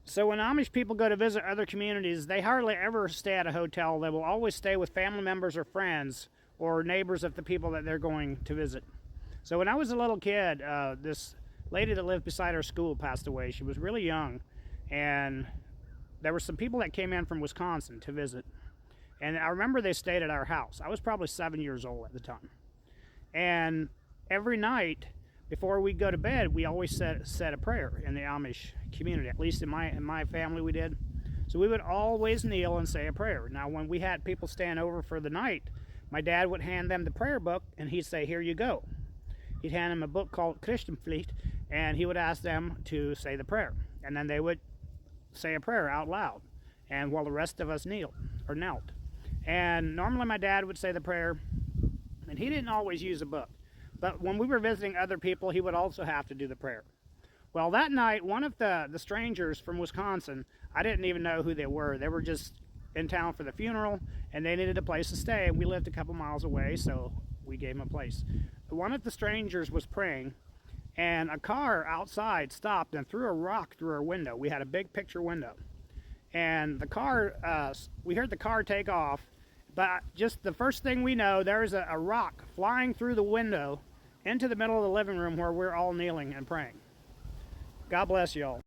So when Amish people go to visit other communities, they hardly ever stay at a hotel. They will always stay with family members or friends or neighbors of the people that they're going to visit. So when I was a little kid, this lady that lived beside our school passed away. She was really young, and there were some people that came in from Wisconsin to visit. And I remember they stayed at our house. I was probably 7 years old at the time. And every night before we go to bed, we always said a prayer in the Amish community. At least in my family, we did. So we would always kneel and say a prayer. Now, when we had people staying over for the night, my dad would hand them the prayer book, and he'd say, "Here you go." He'd hand them a book called Christenfleet, and he would ask them to say the prayer. And then they would say a prayer out loud, and while the rest of us knelt. And normally my dad would say the prayer, and he didn't always use a book. But when we were visiting other people, he would also have to do the prayer. Well, that night, one of the strangers from Wisconsin, I didn't even know who they were. They were just in town for the funeral, and they needed a place to stay, and we lived a couple miles away, so we gave them a place. One of the strangers was praying, and a car outside stopped and threw a rock through our window. We had a big picture window. And the car, we heard the car take off, but just the first thing we know, there's a rock flying through the window into the middle of the living room where we're all kneeling and praying. God bless you all.